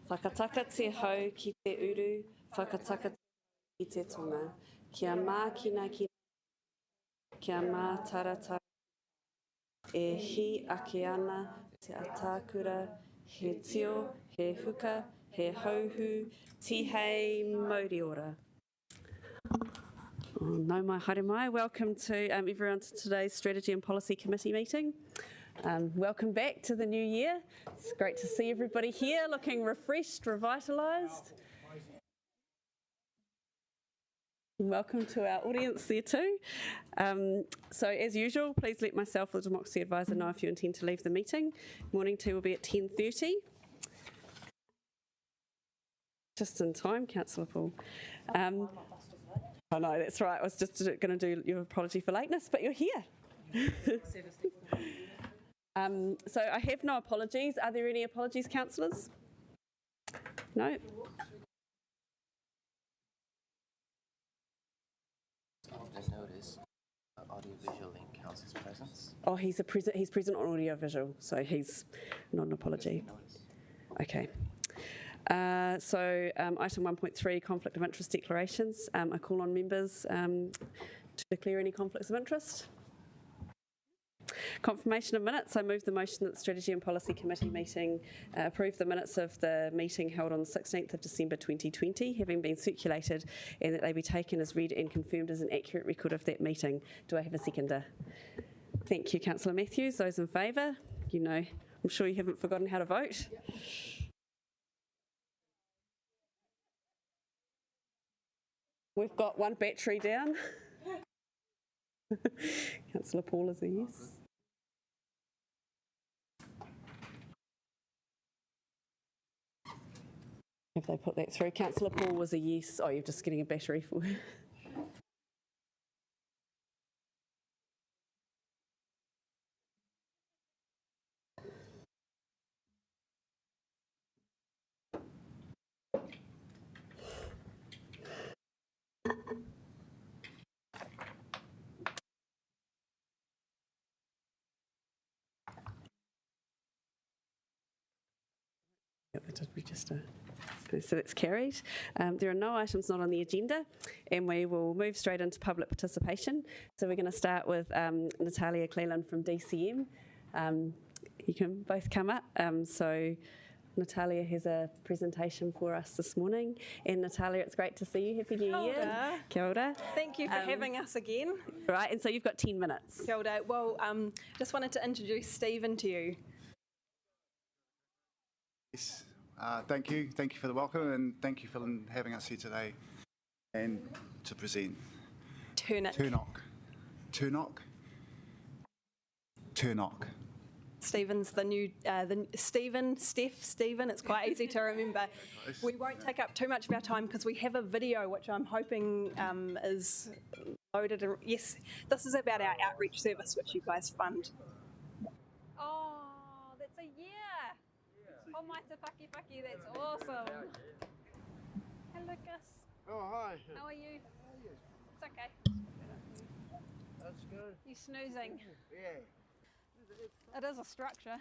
Whakataka te hau ki te uru, whakataka ki te tonga. Kia mākina ki kia mā taratara. E hi ake ana te atākura, he tio, he huka, he hauhu, tihei mauri ora. No mai haere mai. Welcome to everyone to today's Strategy and Policy Committee meeting. Welcome back to the new year. It's great to see everybody here looking refreshed, revitalised. Welcome to our audience there too. So as usual, please let myself or the Democracy Advisor know if you intend to leave the meeting. Morning tea will be at 10:30. Just in time, Councillor Paul. Oh no, that's right. I was just going to do your apology for lateness, but you're here. So I have no apologies. Are there any apologies, councillors? No? There's notice audiovisual link counts as presence. Oh, he's present on audiovisual, so he's not an apology. Okay. So item 1.3, conflict of interest declarations. I call on members to declare any conflicts of interest. Confirmation of minutes. I move the motion that the Strategy and Policy Committee meeting approve the minutes of the meeting held on the 16th of December 2020, having been circulated, and that they be taken as read and confirmed as an accurate record of that meeting. Do I have a seconder? Thank you, Councillor Matthews. Those in favour? You know, I'm sure you haven't forgotten how to vote. We've got one battery down. Councillor Paul is a yes. Have they put that through? Councillor Paul was a yes. Oh, you're just getting a battery for her. Register. So that's carried. There are no items not on the agenda, and we will move straight into public participation. So we're going to start with Natalia Cleland from DCM. You can both come up. So Natalia has a presentation for us this morning. And Natalia, it's great to see you. Happy New Year. Kia ora. Thank you for having us again. Right, and so you've got 10 minutes. Kia ora. Well, just wanted to introduce Stephen to you. Yes, thank you for the welcome, and thank you for having us here today and to present. Turnock. Stephen's the new, Stephen, it's quite easy to remember. We won't take up too much of our time because we have a video which I'm hoping is loaded. Yes, this is about our outreach service which you guys fund. Oh, that's a year. Oh, my te paki, that's awesome. Hello, Gus. Oh, hi. How are you? It's okay. That's good. You snoozing? Yeah. It is a structure.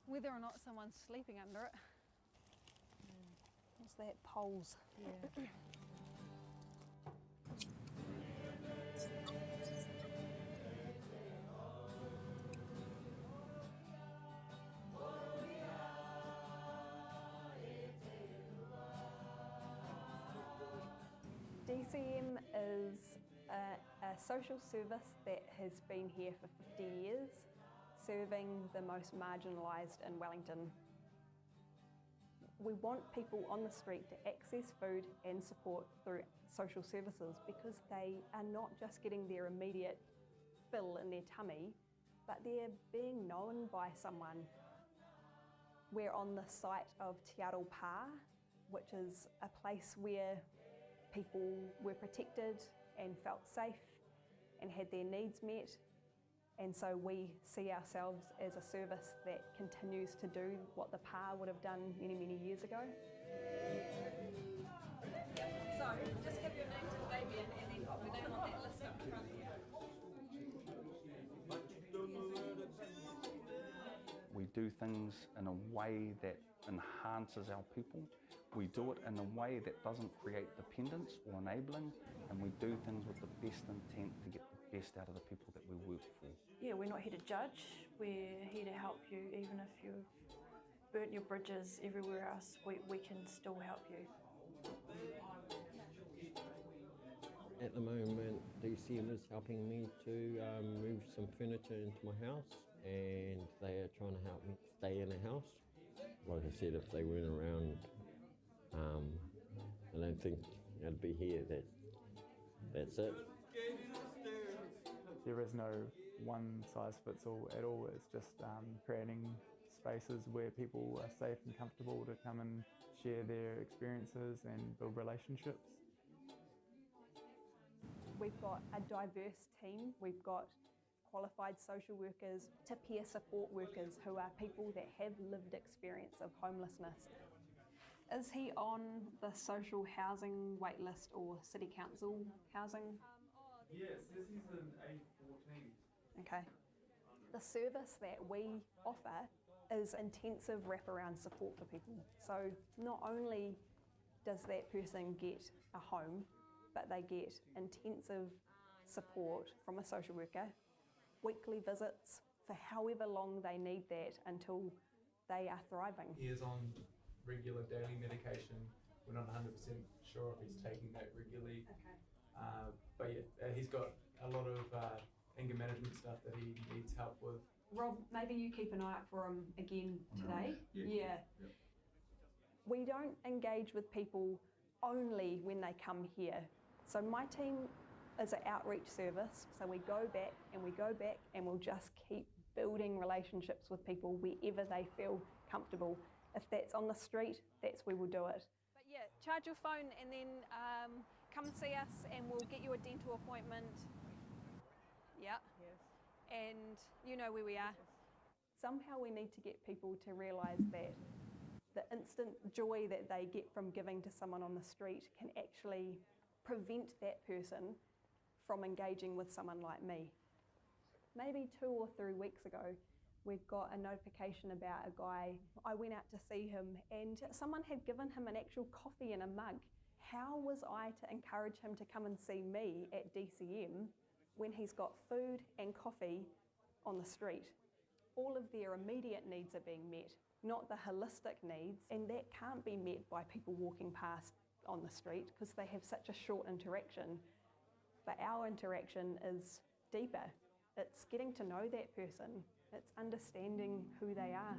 Whether or not someone's sleeping under it. What's that? Poles. Yeah. DCM is a social service that has been here for 50 years, serving the most marginalised in Wellington. We want people on the street to access food and support through social services because they are not just getting their immediate fill in their tummy, but they're being known by someone. We're on the site of Te Aro Pā, which is a place where people were protected and felt safe and had their needs met, and so we see ourselves as a service that continues to do what the PA would have done many, many years ago. So, just have your name to Fabian and then pop your name on that list up front here. We do things in a way that enhances our people. We do it in a way that doesn't create dependence or enabling, and we do things with the best intent to get the best out of the people that we work for. Yeah, we're not here to judge, we're here to help you. Even if you've burnt your bridges everywhere else, we can still help you. At the moment, DCM is helping me to move some furniture into my house, and they are trying to help me stay in the house. Like I said, if they weren't around, I don't think I'd be here. That's it. There is no one size fits all at all. It's just creating spaces where people are safe and comfortable to come and share their experiences and build relationships. We've got a diverse team. We've got qualified social workers to peer support workers who are people that have lived experience of homelessness. Is he on the social housing waitlist or city council housing? Yes, this is an A14. Okay. The service that we offer is intensive wraparound support for people. So not only does that person get a home, but they get intensive support from a social worker, weekly visits for however long they need that until they are thriving. He is on regular daily medication. We're not 100% sure if he's taking that regularly. Okay. But yeah, he's got a lot of anger management stuff that he needs help with. Rob, maybe you keep an eye out for him again today. Yeah. Yep. We don't engage with people only when they come here. So my team is an outreach service. So we go back and we go back and we'll just keep building relationships with people wherever they feel comfortable. If that's on the street, that's where we'll do it. But yeah, charge your phone and then come and see us and we'll get you a dental appointment. Yeah. Yes. And you know where we are. Somehow we need to get people to realise that the instant joy that they get from giving to someone on the street can actually prevent that person from engaging with someone like me. Maybe 2 or 3 weeks ago, we got a notification about a guy. I went out to see him and someone had given him an actual coffee in a mug. How was I to encourage him to come and see me at DCM when he's got food and coffee on the street? All of their immediate needs are being met, not the holistic needs, and that can't be met by people walking past on the street because they have such a short interaction. But our interaction is deeper. It's getting to know that person. It's understanding who they are.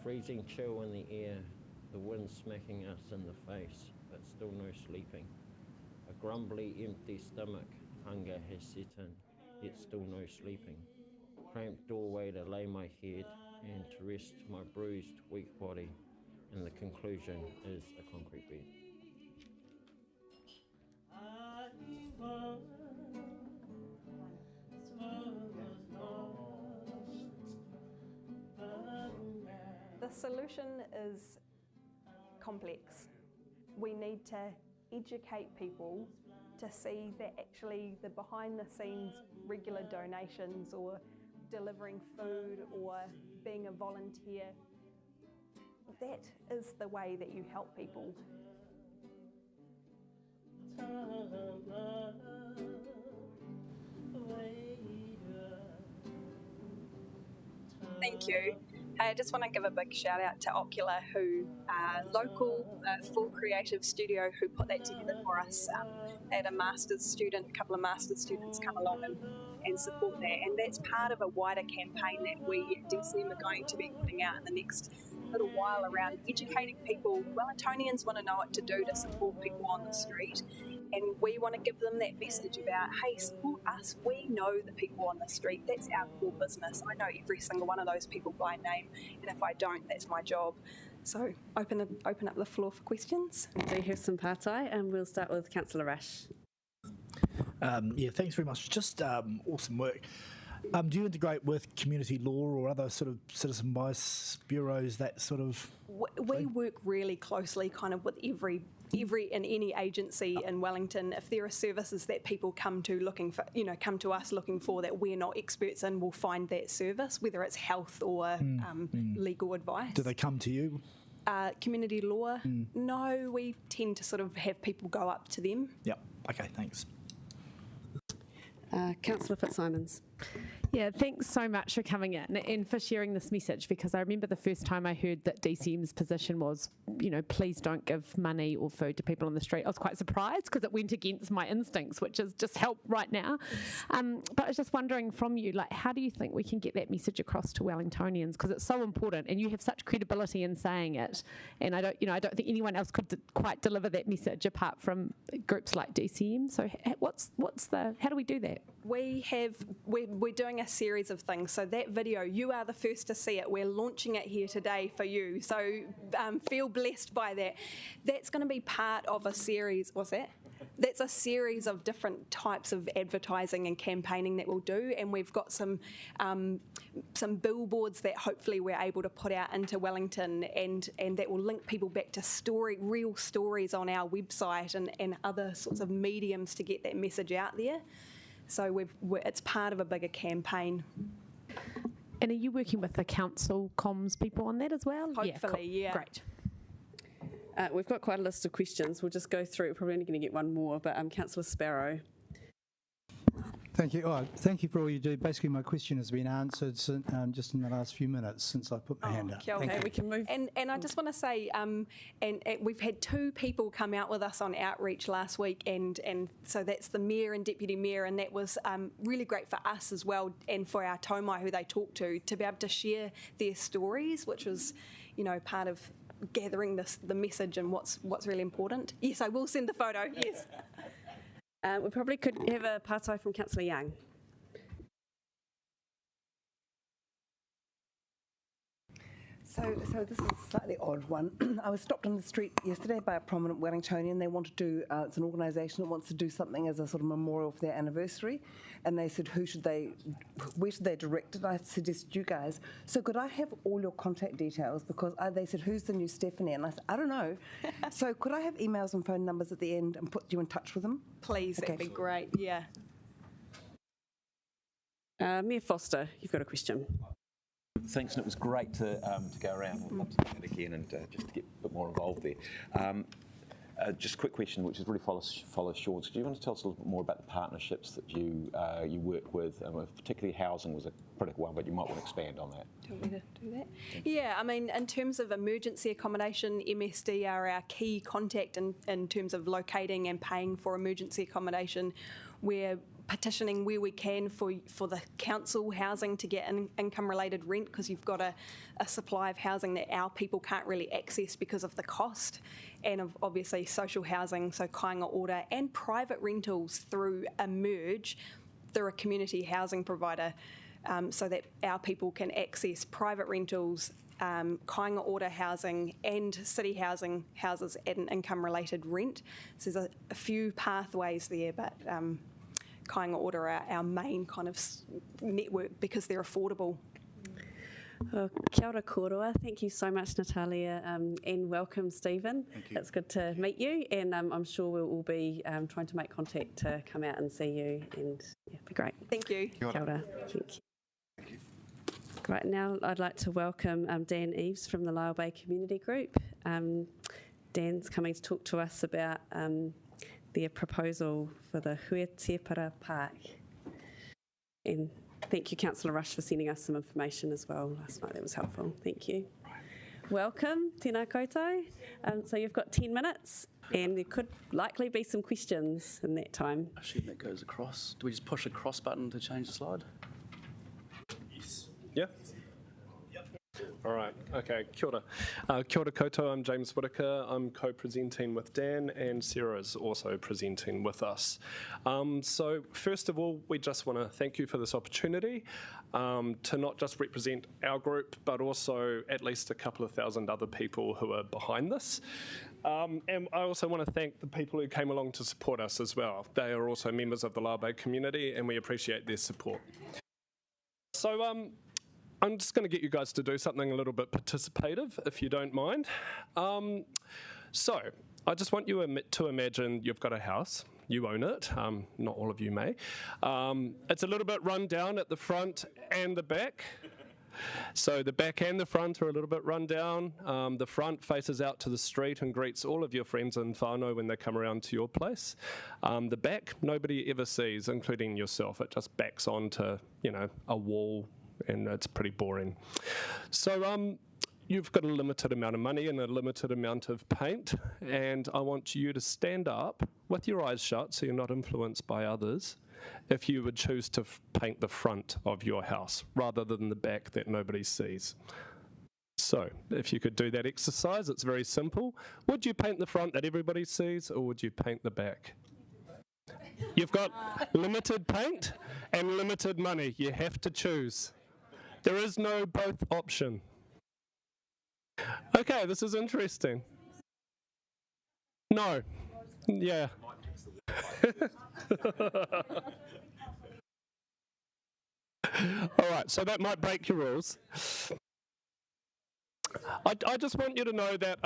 Freezing chill in the air, the wind smacking us in the face, but still no sleeping. A grumbly, empty stomach, hunger has set in, yet still no sleeping. Cramped doorway to lay my head and to rest my bruised, weak body, and the conclusion is a concrete bed. The solution is complex. We need to educate people to see that actually the behind the scenes regular donations or delivering food or being a volunteer, that is the way that you help people. Thank you. I just want to give a big shout out to Ocular, who are local, full creative studio who put that together for us. They had a a couple of master's students come along and support that, and that's part of a wider campaign that we at DCM are going to be putting out in the next little while around educating people. Wellingtonians want to know what to do to support people on the street, and we want to give them that message about, hey, support us. We know the people on the street. That's our core business. I know every single one of those people by name, and if I don't, that's my job. So open up the floor for questions. So you have some partai, and we'll start with Councillor Rush. Yeah, thanks very much. Just awesome work. Do you integrate with community law or other sort of citizen advice bureaus, that sort of? We work really closely kind of with every in any agency in Wellington. If there are services that people come to us looking for that we're not experts in, we'll find that service, whether it's health or legal advice. Do they come to you? Community law? No, we tend to sort of have people go up to them. Yep. Okay, thanks. Councillor Fitzsimons. Yeah, thanks so much for coming in and for sharing this message, because I remember the first time I heard that DCM's position was, please don't give money or food to people on the street. I was quite surprised because it went against my instincts, which is just help right now. But I was just wondering from you, how do you think we can get that message across to Wellingtonians? Because it's so important and you have such credibility in saying it. And I don't think anyone else could quite deliver that message apart from groups like DCM. So how do we do that? We're doing a series of things. So that video, you are the first to see it. We're launching it here today for you. So feel blessed by that. That's going to be part of a series. What's that? That's a series of different types of advertising and campaigning that we'll do, and we've got some billboards that hopefully we're able to put out into Wellington, and that will link people back to real stories on our website and other sorts of mediums to get that message out there. So it's part of a bigger campaign. And are you working with the council comms people on that as well? Hopefully, yeah. Great. We've got quite a list of questions. We'll just go through. We're probably only going to get one more, but Councillor Sparrow. Thank you. Thank you for all you do. Basically, my question has been answered just in the last few minutes since I put my hand up. Okay, we can move. And I just want to say, and we've had 2 people come out with us on outreach last week, and so that's the Mayor and Deputy Mayor, and that was really great for us as well, and for our taumai who they talk to be able to share their stories, which was, part of gathering the message and what's really important. Yes, I will send the photo. Yes. We probably could have a partai from Councillor Young. So this is a slightly odd one. I was stopped on the street yesterday by a prominent Wellingtonian. They want to do, it's an organisation that wants to do something as a sort of memorial for their anniversary. And they said, where should they direct it? I suggested you guys. So could I have all your contact details? Because they said, who's the new Stephanie? And I said, I don't know. So could I have emails and phone numbers at the end and put you in touch with them? Please, okay. That'd be great, yeah. Mayor Foster, you've got a question. Thanks, and it was great to go around. I'd love to do that again and just to get a bit more involved there. Just a quick question, which is really follows Sean's. Do you want to tell us a little bit more about the partnerships that you work with? Particularly housing was a critical one, but you might want to expand on that. Do you want me to do that? Yeah, I mean, in terms of emergency accommodation, MSD are our key contact in terms of locating and paying for emergency accommodation. We're petitioning where we can for the council housing to get income-related rent, because you've got a supply of housing that our people can't really access because of the cost, and of obviously social housing, so kāinga order, and private rentals through a merge through a community housing provider, so that our people can access private rentals, kāinga order housing and city houses at an income-related rent. So there's a few pathways there, but kāinga order are our main kind of network because they're affordable. Kia ora kōrua. Thank you so much, Natalia, and welcome, Stephen. Thank you. It's good to meet you, and I'm sure we'll all be trying to make contact to come out and see you, and it'd be great. Thank you. Kia ora. Thank you. Right, now I'd like to welcome Dan Eves from the Lyall Bay Community Group. Dan's coming to talk to us about their proposal for the Huetiepara Park. And thank you, Councillor Rush, for sending us some information as well last night. That was helpful. Thank you. Welcome, tēnā koutou. So you've got 10 minutes, and there could likely be some questions in that time. I assume that goes across. Do we just push a cross button to change the slide? Yes. Yeah? All right, okay, kia ora. Kia ora koutou, I'm James Whitaker. I'm co-presenting with Dan, and Sarah is also presenting with us. So first of all, we just want to thank you for this opportunity to not just represent our group, but also at least a couple of thousand other people who are behind this. And I also want to thank the people who came along to support us as well. They are also members of the Lyall Bay community, and we appreciate their support. So I'm just going to get you guys to do something a little bit participative, if you don't mind. So I just want you to imagine you've got a house. You own it. Not all of you may. It's a little bit run down at the front and the back. So the back and the front are a little bit run down. The front faces out to the street and greets all of your friends and whānau when they come around to your place. The back, nobody ever sees, including yourself. It just backs onto, a wall, and it's pretty boring. So you've got a limited amount of money and a limited amount of paint, and I want you to stand up with your eyes shut so you're not influenced by others if you would choose to paint the front of your house rather than the back that nobody sees. So if you could do that exercise, it's very simple. Would you paint the front that everybody sees, or would you paint the back? You've got limited paint and limited money. You have to choose. There is no both option. Okay, this is interesting. No. Yeah. All right, so that might break your rules. I just want you to know that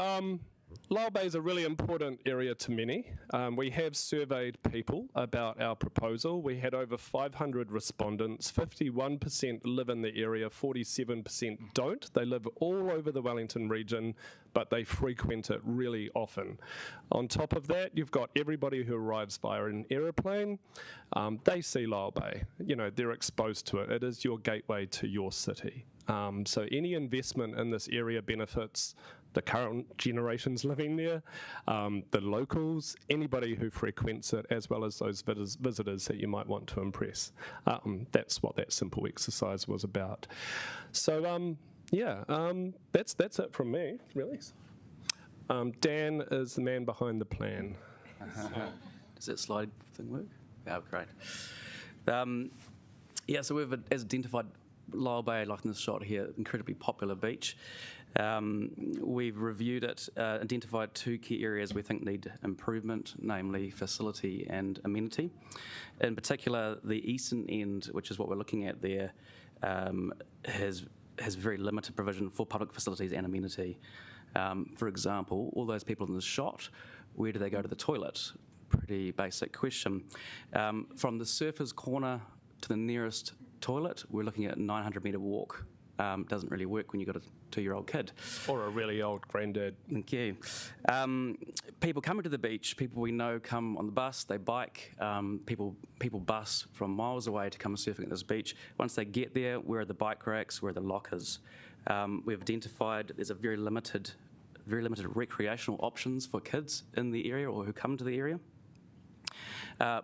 Lyall Bay is a really important area to many. We have surveyed people about our proposal. We had over 500 respondents. 51% live in the area, 47% don't. They live all over the Wellington region, but they frequent it really often. On top of that, you've got everybody who arrives via an aeroplane. They see Lyall Bay. They're exposed to it. It is your gateway to your city. So any investment in this area benefits the current generations living there, the locals, anybody who frequents it, as well as those visitors that you might want to impress. That's what that simple exercise was about. So that's it from me, really. Dan is the man behind the plan. Does that slide thing work? Oh, great. So we've identified Lyall Bay, like in this shot here, incredibly popular beach. We've reviewed it, identified two key areas we think need improvement, namely facility and amenity. In particular, the eastern end, which is what we're looking at there, has very limited provision for public facilities and amenity. For example, all those people in the shot, where do they go to the toilet? Pretty basic question. From the surfer's corner to the nearest toilet, we're looking at a 900-metre walk. Doesn't really work when you've got a 2-year-old kid. Or a really old granddad. Thank you. People coming to the beach, people we know come on the bus, they bike, people bus from miles away to come surfing at this beach. Once they get there, where are the bike racks, where are the lockers? We've identified there's a very limited recreational options for kids in the area or who come to the area.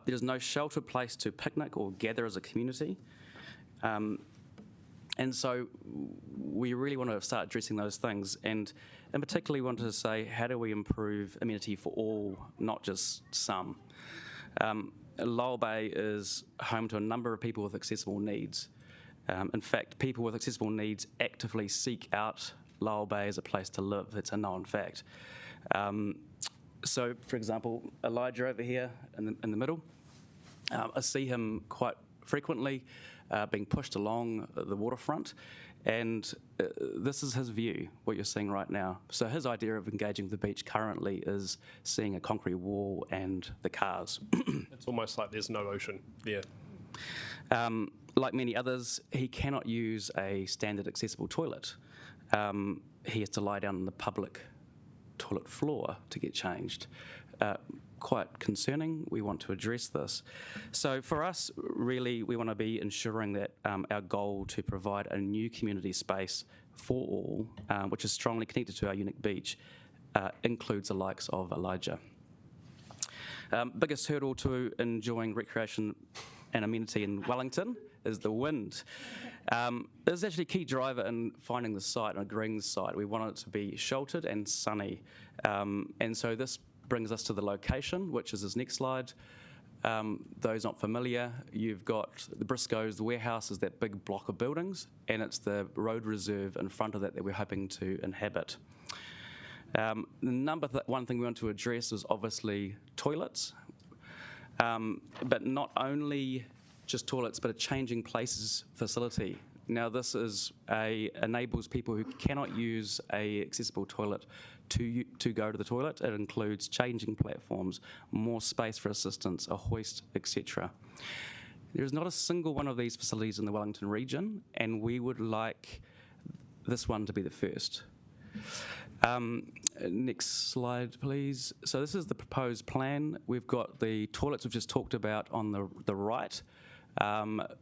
There's no sheltered place to picnic or gather as a community. And so we really want to start addressing those things, and particularly wanted to say, how do we improve amenity for all, not just some? Lyall Bay is home to a number of people with accessible needs. In fact, people with accessible needs actively seek out Lyall Bay as a place to live. It's a known fact. So, for example, Elijah over here in the middle, I see him quite frequently being pushed along the waterfront, and this is his view, what you're seeing right now. So his idea of engaging the beach currently is seeing a concrete wall and the cars. It's almost like there's no ocean there. Like many others, he cannot use a standard accessible toilet. He has to lie down on the public toilet floor to get changed. Quite concerning. We want to address this. So for us, really, we want to be ensuring that our goal to provide a new community space for all, which is strongly connected to our unique beach, includes the likes of Elijah. Biggest hurdle to enjoying recreation and amenity in Wellington is the wind. There's actually a key driver in finding the site and agreeing the site. We want it to be sheltered and sunny. And so this brings us to the location, which is this next slide. Those not familiar, you've got the Briscoes, the warehouse is that big block of buildings, and it's the road reserve in front of that we're hoping to inhabit. The one thing we want to address is obviously toilets, but not only just toilets, but a changing places facility. Now this enables people who cannot use a accessible toilet to go to the toilet. It includes changing platforms, more space for assistance, a hoist, etc. There is not a single one of these facilities in the Wellington region, and we would like this one to be the first. Next slide, please. So this is the proposed plan. We've got the toilets we've just talked about on the right.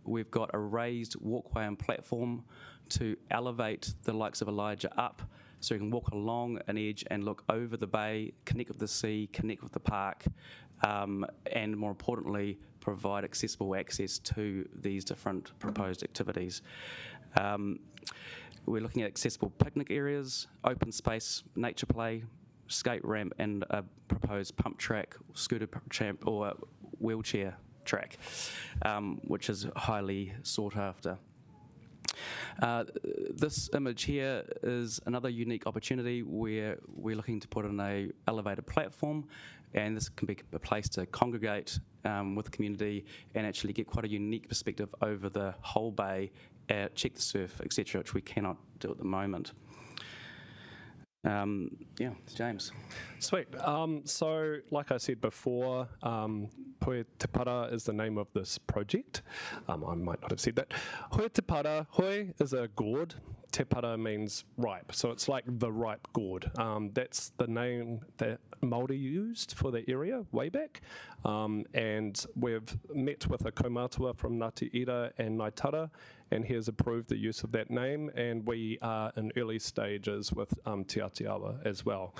We've got a raised walkway and platform to elevate the likes of Elijah up, so you can walk along an edge and look over the bay, connect with the sea, connect with the park, and more importantly, provide accessible access to these different proposed activities. We're looking at accessible picnic areas, open space, nature play, skate ramp, and a proposed pump track, scooter ramp, or wheelchair track, which is highly sought after. This image here is another unique opportunity where we're looking to put in a elevated platform, and this can be a place to congregate with the community and actually get quite a unique perspective over the whole bay, check the surf, etc., which we cannot do at the moment. Yeah, it's James. Sweet. So, like I said before, Hoi Te Para is the name of this project. I might not have said that. Hoi Te Para, hoi is a gourd. Te Para means ripe, so it's like the ripe gourd. That's the name that Māori used for the area way back. And we've met with a kaumātua from Ngāti Ira and Ngaitara, and he has approved the use of that name, and we are in early stages with Te Atiawa as well.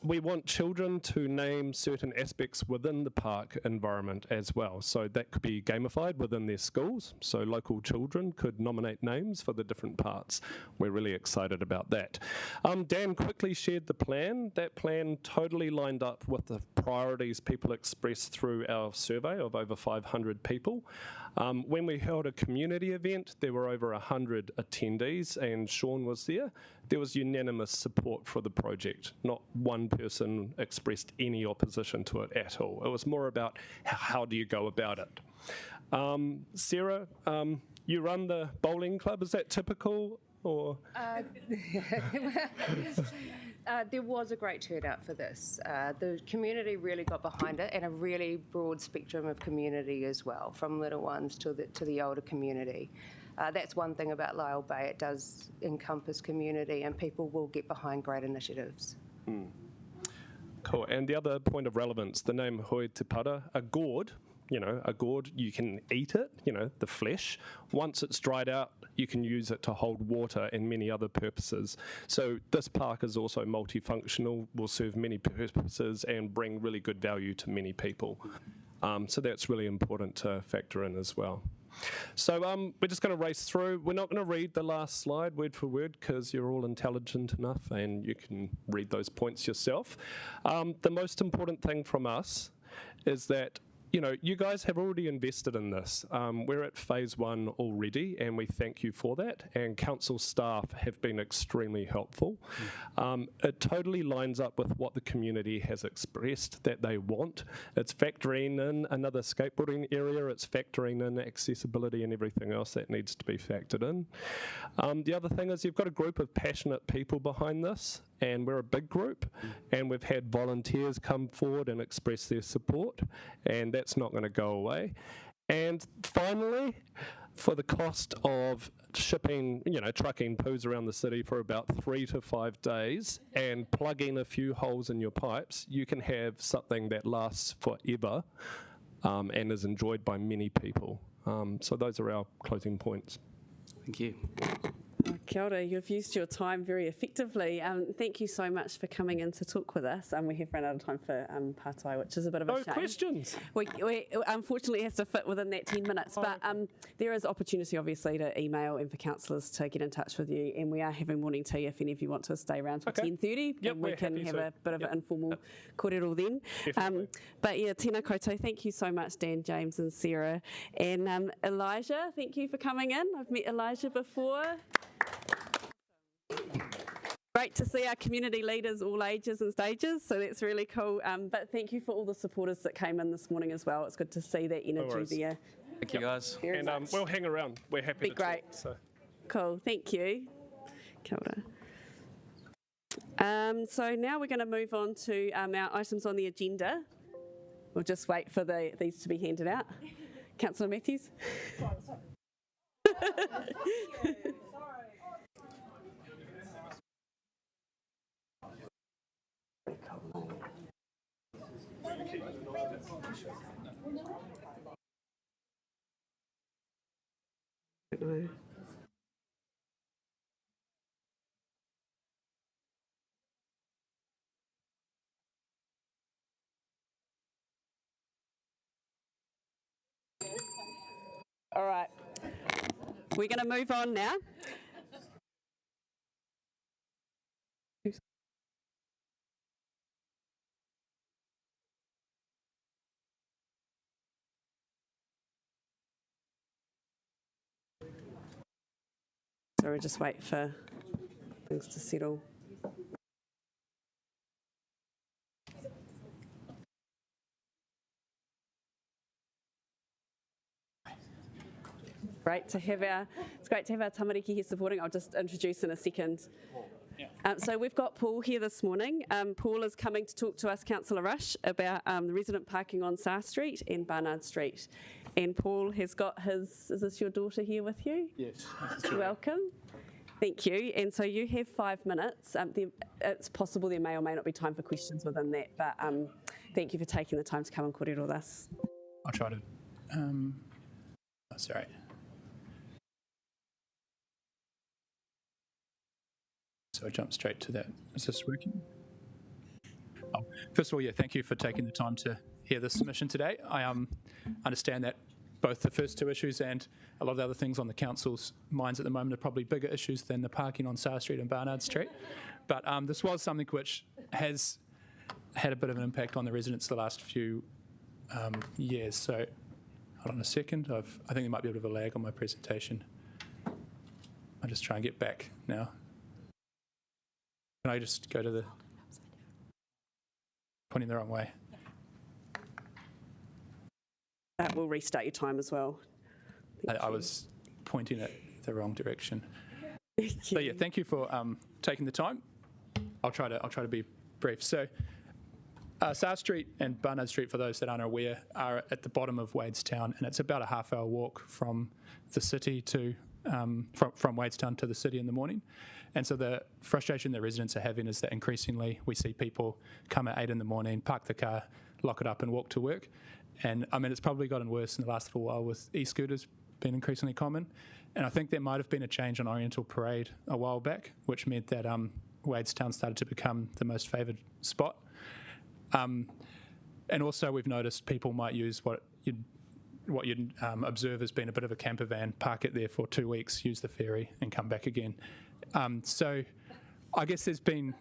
We want children to name certain aspects within the park environment as well, so that could be gamified within their schools, so local children could nominate names for the different parts. We're really excited about that. Dan quickly shared the plan. That plan totally lined up with the priorities people expressed through our survey of over 500 people. When we held a community event, there were over 100 attendees, and Sean was there. There was unanimous support for the project. Not one person expressed any opposition to it at all. It was more about how do you go about it. Sarah, you run the bowling club. Is that typical, or? There was a great turnout for this. The community really got behind it, and a really broad spectrum of community as well, from little ones to the older community. That's one thing about Lyall Bay. It does encompass community, and people will get behind great initiatives. Cool. And the other point of relevance, the name Hoi Te Para, a gourd, you can eat it, the flesh. Once it's dried out, you can use it to hold water and many other purposes. So this park is also multifunctional, will serve many purposes and bring really good value to many people. So that's really important to factor in as well. So we're just going to race through. We're not going to read the last slide word for word because you're all intelligent enough and you can read those points yourself. The most important thing from us is that you guys have already invested in this. We're at phase 1 already, and we thank you for that. And council staff have been extremely helpful. It totally lines up with what the community has expressed that they want. It's factoring in another skateboarding area. It's factoring in accessibility and everything else that needs to be factored in. The other thing is you've got a group of passionate people behind this, and we're a big group, and we've had volunteers come forward and express their support, and that's not going to go away. And finally, for the cost of shipping, trucking poos around the city for about 3 to 5 days and plugging a few holes in your pipes, you can have something that lasts forever and is enjoyed by many people. So those are our closing points. Thank you. Kia ora, you've used your time very effectively. Thank you so much for coming in to talk with us. We have run out of time for pārtai, which is a bit of a shame. Questions? We unfortunately has to fit within that 10 minutes, but there is opportunity obviously to email and for councillors to get in touch with you, and we are having morning tea if any of you want to stay around till 10:30, and we can have a bit of an informal kōrero then. But yeah, tēnā koutou, thank you so much Dan, James and Sarah. And Elijah, thank you for coming in. I've met Elijah before. Great to see our community leaders, all ages and stages, so that's really cool. But thank you for all the supporters that came in this morning as well. It's good to see that energy there. Thank you, guys. And we'll hang around. We're happy to great. talk. So. Cool, thank you. Kia ora. So now we're going to move on to our items on the agenda. We'll just wait for these to be handed out. Councillor Matthews. All right, we're going to move on now. So we'll just wait for things to settle. It's great to have our tamariki here supporting. I'll just introduce in a second. So we've got Paul here this morning. Paul is coming to talk to us, Councillor Rush, about the resident parking on Sar Street and Barnard Street. And Paul has got his, is this your daughter here with you? Yes. Welcome. Thank you. And so you have 5 minutes. It's possible there may or may not be time for questions within that, but thank you for taking the time to come and kōrero with us. I'll try to, sorry. So I jump straight to that. Is this working? Oh, first of all, thank you for taking the time to hear this submission today. I understand that both the first two issues and a lot of the other things on the council's minds at the moment are probably bigger issues than the parking on Sar Street and Barnard Street. But this was something which has had a bit of an impact on the residents the last few years. So hold on a second. I think there might be a bit of a lag on my presentation. I'll just try and get back now. Can I just go to the pointing the wrong way? That will restart your time as well. I was pointing it the wrong direction. So thank you for taking the time. I'll try to be brief. So Sar Street and Barnard Street, for those that aren't aware, are at the bottom of Wadestown, and it's about a half-hour walk from the city to from Wadestown to the city in the morning. And so the frustration that residents are having is that increasingly we see people come at 8 in the morning, park the car, lock it up and walk to work. And I mean, it's probably gotten worse in the last little while with e-scooters being increasingly common. And I think there might have been a change on Oriental Parade a while back, which meant that Wadestown started to become the most favoured spot. And also we've noticed people might use what you'd observe as being a bit of a camper van, park it there for 2 weeks, use the ferry and come back again. So I guess there's been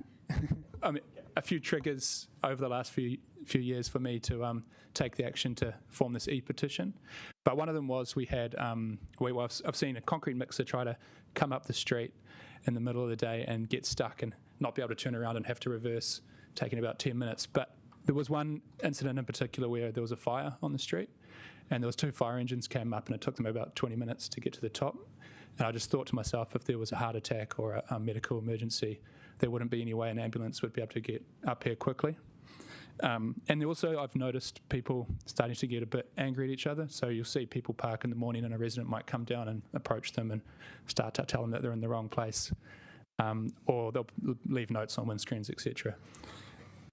a few triggers over the last few years for me to take the action to form this E-petition. But one of them was we had, I've seen a concrete mixer try to come up the street in the middle of the day and get stuck and not be able to turn around and have to reverse, taking about 10 minutes. But there was one incident in particular where there was a fire on the street and there was 2 fire engines came up and it took them about 20 minutes to get to the top. And I just thought to myself, if there was a heart attack or a medical emergency, there wouldn't be any way an ambulance would be able to get up here quickly. And also I've noticed people starting to get a bit angry at each other. So you'll see people park in the morning and a resident might come down and approach them and start to tell them that they're in the wrong place. Or they'll leave notes on windscreens, etc.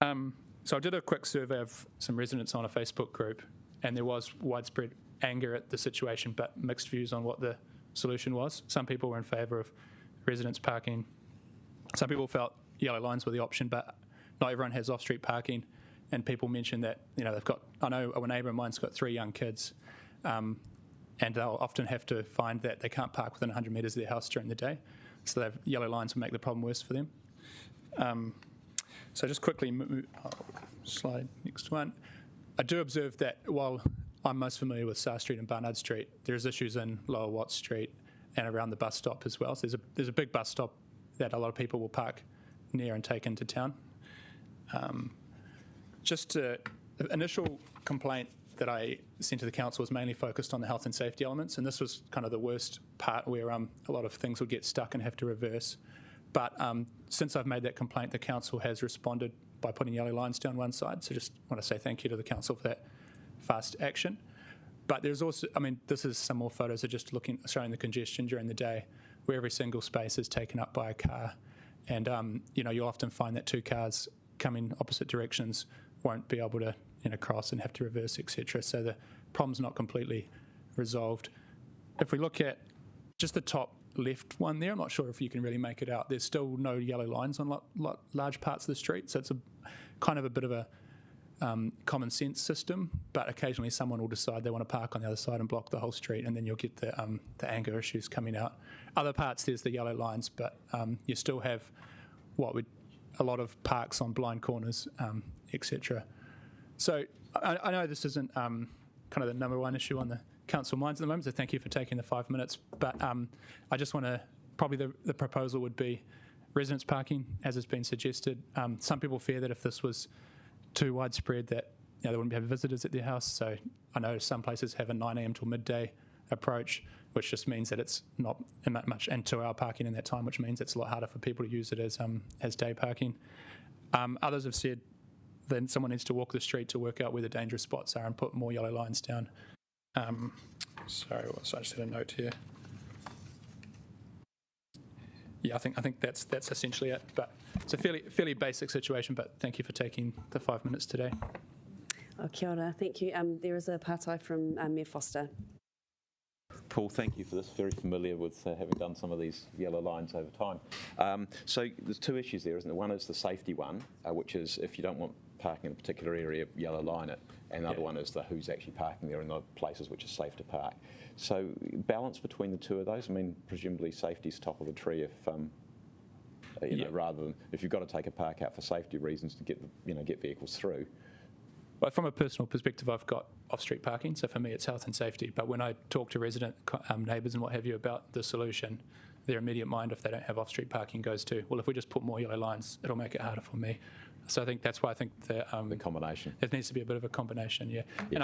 So I did a quick survey of some residents on a Facebook group, and there was widespread anger at the situation, but mixed views on what the solution was. Some people were in favour of residents parking. Some people felt yellow lines were the option, but not everyone has off-street parking. And people mentioned that, they've got, I know a neighbour of mine's got 3 young kids, and they'll often have to find that they can't park within 100 metres of their house during the day. So yellow lines will make the problem worse for them. So just quickly, slide next one. I do observe that while I'm most familiar with Sar Street and Barnard Street, there's issues in Lower Watt Street and around the bus stop as well. So there's a big bus stop that a lot of people will park near and take into town. Just initial complaint that I sent to the council was mainly focused on the health and safety elements, and this was kind of the worst part where a lot of things would get stuck and have to reverse. But since I've made that complaint, the council has responded by putting yellow lines down one side, so just want to say thank you to the council for that fast action. But there's also, I mean, this is some more photos of just showing the congestion during the day, where every single space is taken up by a car. And, you'll often find that two cars coming opposite directions won't be able to, cross and have to reverse, etc. So the problem's not completely resolved. If we look at just the top left one there, I'm not sure if you can really make it out. There's still no yellow lines on large parts of the street, so it's kind of a bit of a common sense system, but occasionally someone will decide they want to park on the other side and block the whole street, and then you'll get the anger issues coming out. Other parts, there's the yellow lines, but you still have a lot of parks on blind corners, etc. So I know this isn't kind of the number one issue on the council minds at the moment, so thank you for taking the 5 minutes, but I just want to, probably the proposal would be residence parking, as has been suggested. Some people fear that if this was too widespread that they wouldn't have visitors at their house. So I know some places have a 9 a.m. till midday approach, which just means that it's not much and 2 hour parking in that time, which means it's a lot harder for people to use it as day parking. Others have said then someone needs to walk the street to work out where the dangerous spots are and put more yellow lines down. Sorry, I just had a note here. Yeah, I think that's essentially it. But it's a fairly basic situation. But thank you for taking the 5 minutes today. Oh, kia ora, thank you. There is a partai from Mayor Foster. Paul, thank you for this. Very familiar with having done some of these yellow lines over time. So there's two issues there, isn't there? One is the safety one, which is if you don't want parking in a particular area, yellow line it. And the other one is the who's actually parking there in the places which are safe to park. So balance between the two of those. I mean, presumably safety's top of the tree if rather than if you've got to take a park out for safety reasons to get vehicles through. But from a personal perspective, I've got off-street parking, so for me it's health and safety. But when I talk to resident neighbours and what have you about the solution, their immediate mind, if they don't have off-street parking, goes to, well, if we just put more yellow lines, it'll make it harder for me. So I think that's why I think the combination. It needs to be a bit of a combination, yeah. And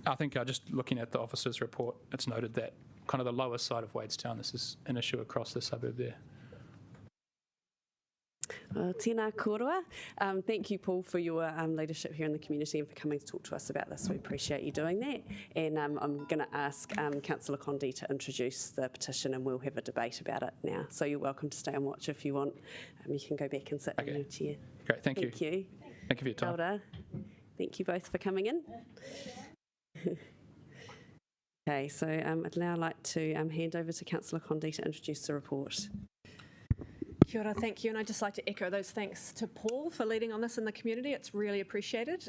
I think just looking at the officer's report, it's noted that kind of the lower side of Wadestown, this is an issue across the suburb there. Tēnā kōrua. Thank you, Paul, for your leadership here in the community and for coming to talk to us about this. We appreciate you doing that. And I'm going to ask Councillor Condi to introduce the petition and we'll have a debate about it now. So you're welcome to stay and watch if you want. You can go back and sit in your chair. Great, thank you. Thank you. Thank you for your time. Kia ora. Thank you both for coming in. Okay, so I'd now like to hand over to Councillor Condi to introduce the report. Kia ora, thank you, and I'd just like to echo those thanks to Paul for leading on this in the community. It's really appreciated.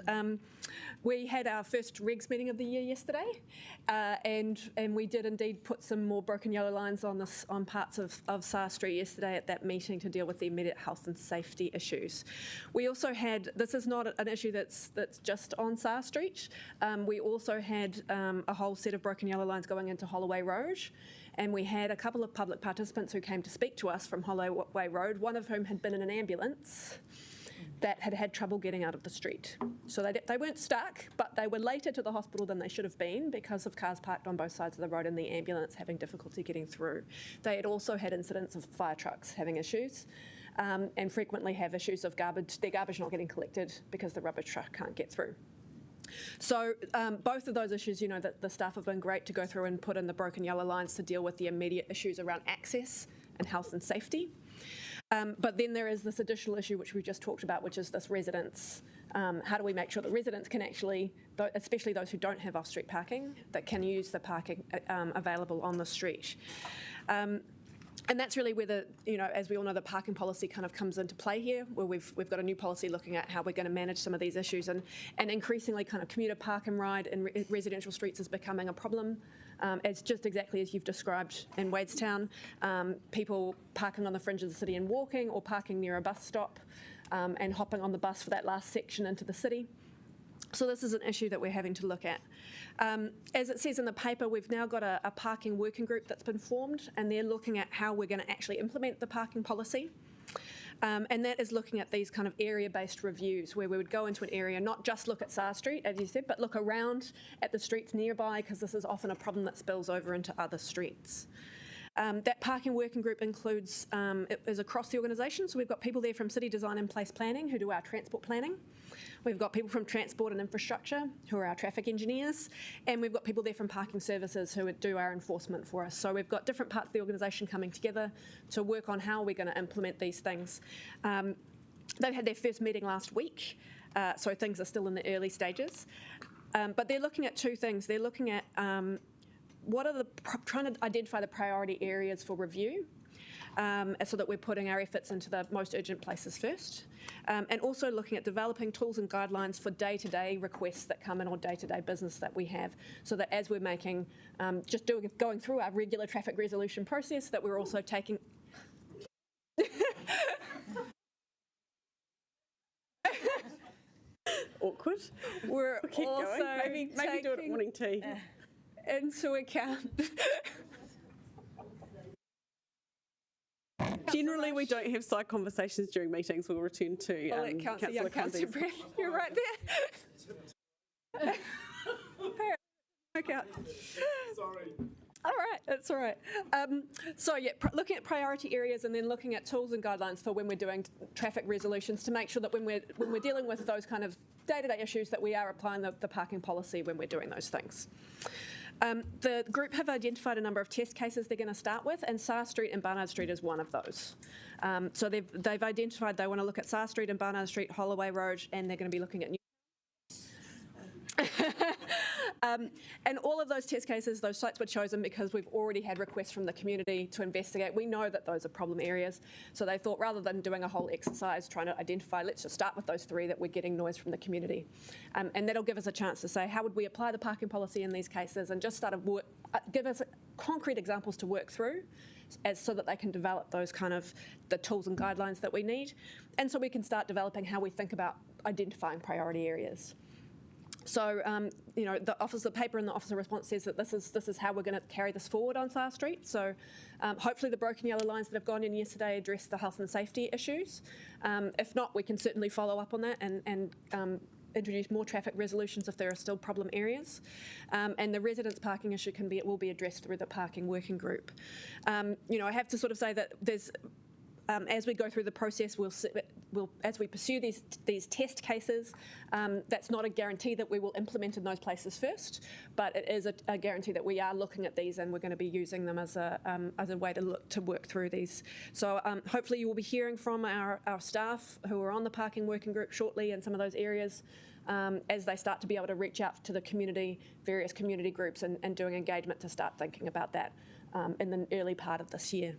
We had our first regs meeting of the year yesterday, and we did indeed put some more broken yellow lines on parts of Sar Street yesterday at that meeting to deal with the immediate health and safety issues. We also had, this is not an issue that's just on Sar Street, we also had a whole set of broken yellow lines going into Holloway Road. And we had a couple of public participants who came to speak to us from Holloway Road, one of whom had been in an ambulance that had had trouble getting out of the street. So they weren't stuck, but they were later to the hospital than they should have been because of cars parked on both sides of the road and the ambulance having difficulty getting through. They had also had incidents of fire trucks having issues and frequently have issues of their garbage not getting collected because the rubbish truck can't get through. So both of those issues, that the staff have been great to go through and put in the broken yellow lines to deal with the immediate issues around access and health and safety. But then there is this additional issue which we just talked about, which is this residents. How do we make sure that residents can actually, especially those who don't have off-street parking, that can use the parking available on the street? And that's really where as we all know, the parking policy kind of comes into play here, where we've got a new policy looking at how we're going to manage some of these issues, and increasingly kind of commuter park and ride in residential streets is becoming a problem. It's just exactly as you've described in Wadestown, people parking on the fringe of the city and walking, or parking near a bus stop and hopping on the bus for that last section into the city. So this is an issue that we're having to look at. As it says in the paper, we've now got a parking working group that's been formed, and they're looking at how we're going to actually implement the parking policy. And that is looking at these kind of area-based reviews where we would go into an area, not just look at Sar Street, as you said, but look around at the streets nearby, because this is often a problem that spills over into other streets. That parking working group includes, it is across the organisation, so we've got people there from City Design and Place Planning who do our transport planning. We've got people from Transport and Infrastructure who are our traffic engineers, and we've got people there from Parking Services who do our enforcement for us. So we've got different parts of the organisation coming together to work on how we're going to implement these things. They've had their first meeting last week, so things are still in the early stages. But they're looking at two things. They're looking at trying to identify the priority areas for review, so that we're putting our efforts into the most urgent places first, and also looking at developing tools and guidelines for day-to-day requests that come in or day-to-day business that we have, so that as we're making, going through our regular traffic resolution process, that we're also taking awkward. We're keep also going. Maybe do it at morning tea. Into account. Generally, we don't have side conversations during meetings. We'll return to Councillor Councillor Brett. You're right there. Okay. Sorry. All right, that's all right. So yeah, looking at priority areas and then looking at tools and guidelines for when we're doing traffic resolutions to make sure that when we're dealing with those kind of day-to-day issues that we are applying the parking policy when we're doing those things. The group have identified a number of test cases they're going to start with, and Sar Street and Barnard Street is one of those. So they've identified they want to look at Sar Street and Barnard Street, Holloway Road, and they're going to be looking at and all of those test cases, those sites were chosen because we've already had requests from the community to investigate. We know that those are problem areas, so they thought rather than doing a whole exercise trying to identify, let's just start with those three that we're getting noise from the community. And that'll give us a chance to say, how would we apply the parking policy in these cases, and just start to give us concrete examples to work through so that they can develop those kind of the tools and guidelines that we need, and so we can start developing how we think about identifying priority areas. So, the paper in the officer response says that this is how we're going to carry this forward on Sar Street. So, hopefully the broken yellow lines that have gone in yesterday address the health and safety issues. If not, we can certainly follow up on that and introduce more traffic resolutions if there are still problem areas. And the residents' parking issue will be addressed through the parking working group. I have to sort of say that there's. As we go through the process, as we pursue these test cases, that's not a guarantee that we will implement in those places first, but it is a guarantee that we are looking at these and we're going to be using them as a way to work through these. So hopefully you will be hearing from our staff who are on the parking working group shortly in some of those areas as they start to be able to reach out to the community, various community groups, and doing engagement to start thinking about that in the early part of this year.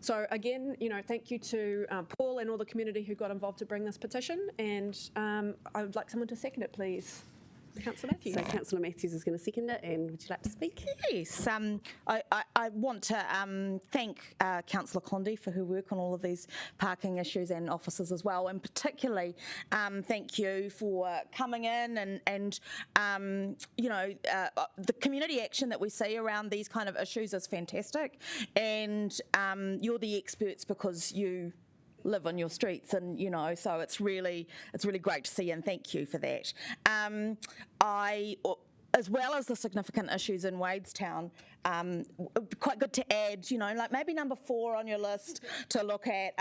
So again, thank you to Paul and all the community who got involved to bring this petition, and I would like someone to second it, please. Councillor Matthews. So Councillor Matthews is going to second it, and would you like to speak? Yes, I want to thank Councillor Condi for her work on all of these parking issues, and officers as well, and particularly thank you for coming in and the community action that we see around these kind of issues is fantastic, and you're the experts because you live on your streets, and so it's really great to see, and thank you for that. As well as the significant issues in Wadestown, quite good to add, like maybe number 4 on your list to look at,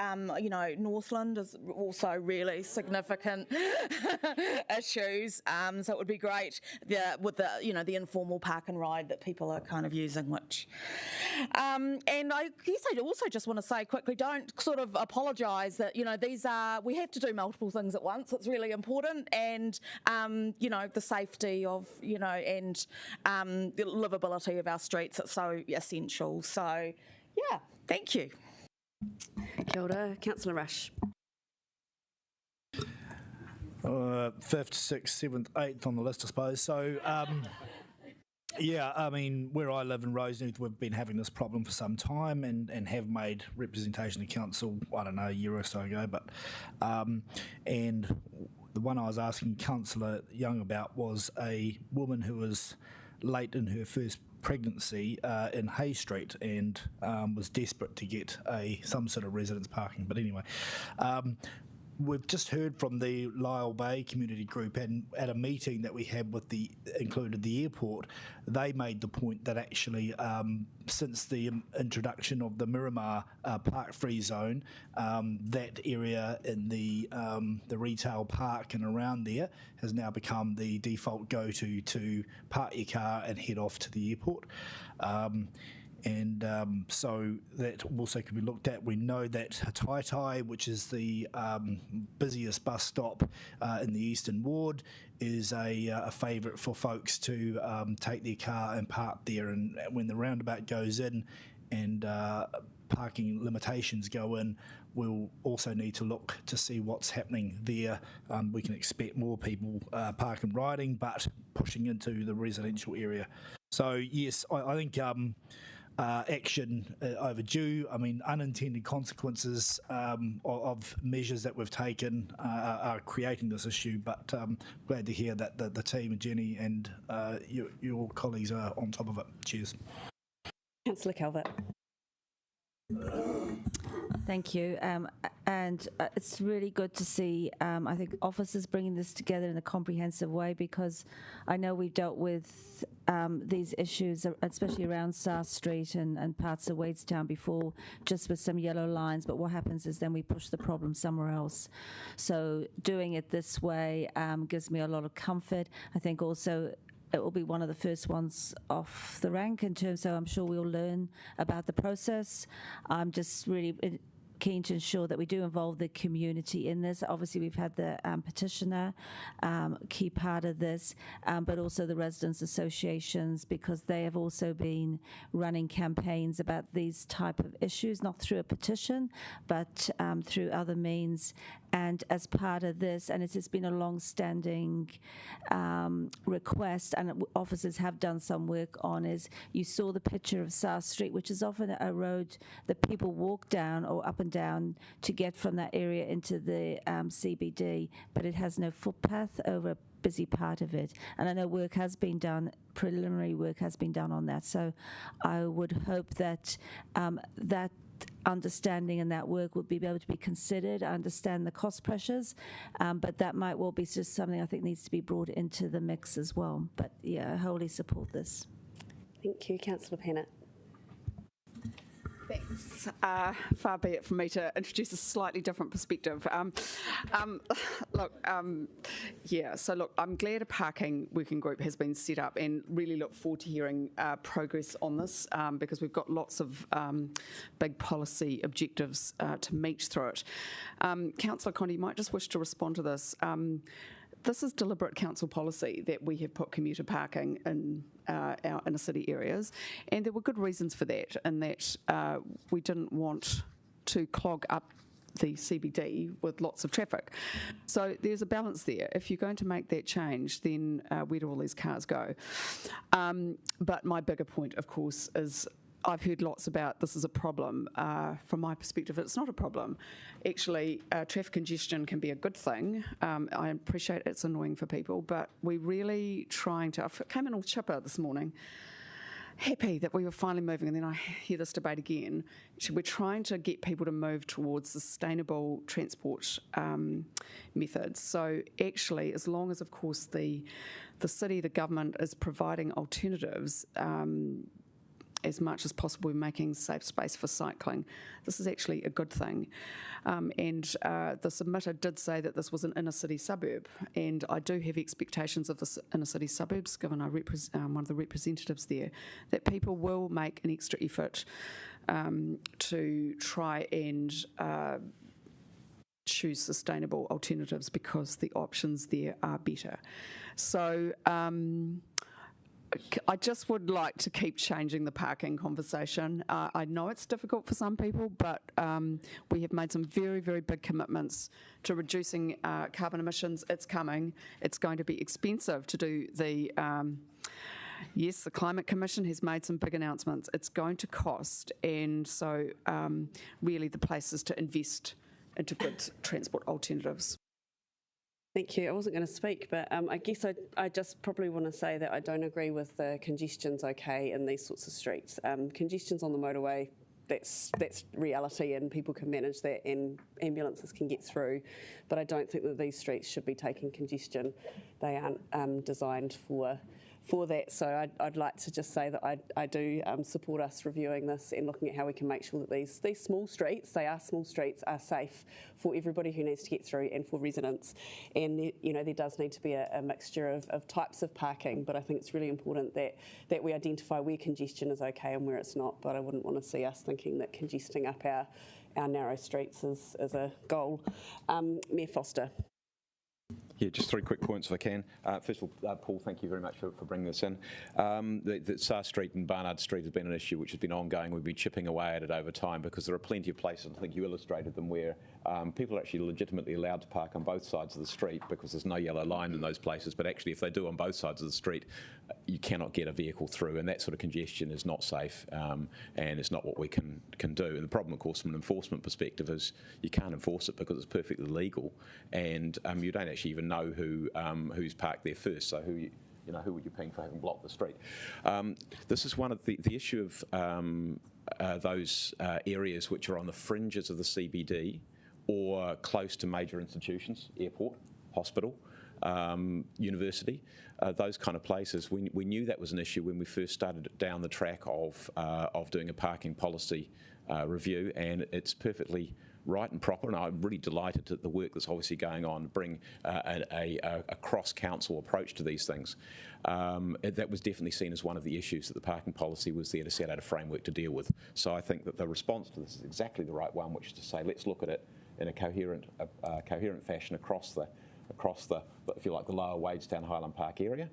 Northland is also really significant issues. So it would be great with the informal park and ride that people are kind of using, which, and I guess I also just want to say quickly, don't sort of apologise that, we have to do multiple things at once. It's really important, and, the safety of, and the livability of our streets, it's so essential. So, yeah, thank you. Kia ora. Councillor Rush. 5th, 6th, 7th, 8th on the list, I suppose. So, yeah, I mean, where I live in Roseneath, we've been having this problem for some time and have made representation to council, I don't know, a year or so ago. But and the one I was asking Councillor Young about was a woman who was late in her first pregnancy in Hay Street and was desperate to get some sort of residence parking. But anyway, we've just heard from the Lyall Bay community group, and at a meeting that we had with included the airport, they made the point that actually since the introduction of the Miramar park-free zone, that area in the retail park and around there has now become the default go-to to park your car and head off to the airport. So that also could be looked at. We know that Hataitai, which is the busiest bus stop in the Eastern Ward, is a favourite for folks to take their car and park there. And when the roundabout goes in and parking limitations go in, we'll also need to look to see what's happening there. We can expect more people park and riding, but pushing into the residential area. So yes, I think action overdue. I mean, unintended consequences of measures that we've taken are creating this issue, but glad to hear that the team, Jenny and your colleagues are on top of it. Cheers. Councillor Calvert. Thank you. And it's really good to see, I think, officers bringing this together in a comprehensive way, because I know we've dealt with these issues, especially around South Street and parts of Wadestown before, just with some yellow lines. But what happens is then we push the problem somewhere else. So doing it this way gives me a lot of comfort. I think also it will be one of the first ones off the rank in terms, so I'm sure we'll learn about the process. I'm just really keen to ensure that we do involve the community in this. Obviously, we've had the petitioner, key part of this, but also the residents' associations, because they have also been running campaigns about these type of issues, not through a petition, but through other means. And as part of this, and it's been a long-standing request, and officers have done some work on, is you saw the picture of South Street, which is often a road that people walk down or up and down to get from that area into the CBD, but it has no footpath over a busy part of it. And I know work has been done, preliminary work has been done on that. So I would hope that that understanding and that work would be able to be considered. I understand the cost pressures, but that might well be just something I think needs to be brought into the mix as well. But yeah, I wholly support this. Thank you, Councillor Pennant. Thanks. Far be it from me to introduce a slightly different perspective. Look, I'm glad a parking working group has been set up, and really look forward to hearing progress on this, because we've got lots of big policy objectives to meet through it. Councillor Condi, you might just wish to respond to this. This is deliberate council policy that we have put commuter parking in our inner city areas, and there were good reasons for that, in that we didn't want to clog up the CBD with lots of traffic. So there's a balance there. If you're going to make that change, then where do all these cars go? But my bigger point, of course, is I've heard lots about this is a problem. From my perspective, it's not a problem. Actually, traffic congestion can be a good thing. I appreciate it's annoying for people, but we're really trying to... I came in all chipper this morning, happy that we were finally moving, and then I hear this debate again. We're trying to get people to move towards sustainable transport methods. So actually, as long as, of course, the city, the government is providing alternatives, as much as possible, we're making safe space for cycling. This is actually a good thing. And the submitter did say that this was an inner city suburb, and I do have expectations of this inner city suburbs, given I one of the representatives there, that people will make an extra effort to try and choose sustainable alternatives, because the options there are better. So I just would like to keep changing the parking conversation. I know it's difficult for some people, but we have made some very, very big commitments to reducing carbon emissions. It's coming. It's going to be expensive to do the... Yes, the Climate Commission has made some big announcements. It's going to cost, and so really the place is to invest into good transport alternatives. Thank you. I wasn't going to speak, but I guess I just probably want to say that I don't agree with the congestion's okay in these sorts of streets. Congestion's on the motorway, that's reality, and people can manage that and ambulances can get through. But I don't think that these streets should be taking congestion. They aren't designed for that. So I'd like to just say that I do support us reviewing this and looking at how we can make sure that these small streets, they are small streets, are safe for everybody who needs to get through and for residents. And there does need to be a mixture of types of parking, but I think it's really important that we identify where congestion is okay and where it's not. But I wouldn't want to see us thinking that congesting up our narrow streets is a goal. Mayor Foster. Yeah, just 3 quick points if I can. First of all, Paul, thank you very much for bringing this in. The Sar Street and Barnard Street has been an issue which has been ongoing. We've been chipping away at it over time because there are plenty of places, I think you illustrated them, where people are actually legitimately allowed to park on both sides of the street because there's no yellow line in those places. But actually, if they do on both sides of the street, you cannot get a vehicle through, and that sort of congestion is not safe, and it's not what we can do. And the problem, of course, from an enforcement perspective is you can't enforce it because it's perfectly legal, and you don't actually even know who's parked there first. So who would you ping for having blocked the street? This is one of the issue of those areas which are on the fringes of the CBD or close to major institutions, airport, hospital, university, those kind of places. We knew that was an issue when we first started down the track of doing a parking policy review, and it's perfectly right and proper, and I'm really delighted at the work that's obviously going on to bring a cross-council approach to these things. That was definitely seen as one of the issues, that the parking policy was there to set out a framework to deal with. So I think that the response to this is exactly the right one, which is to say, let's look at it in a coherent fashion across the, if you like, the lower Wadestown Highland Park area.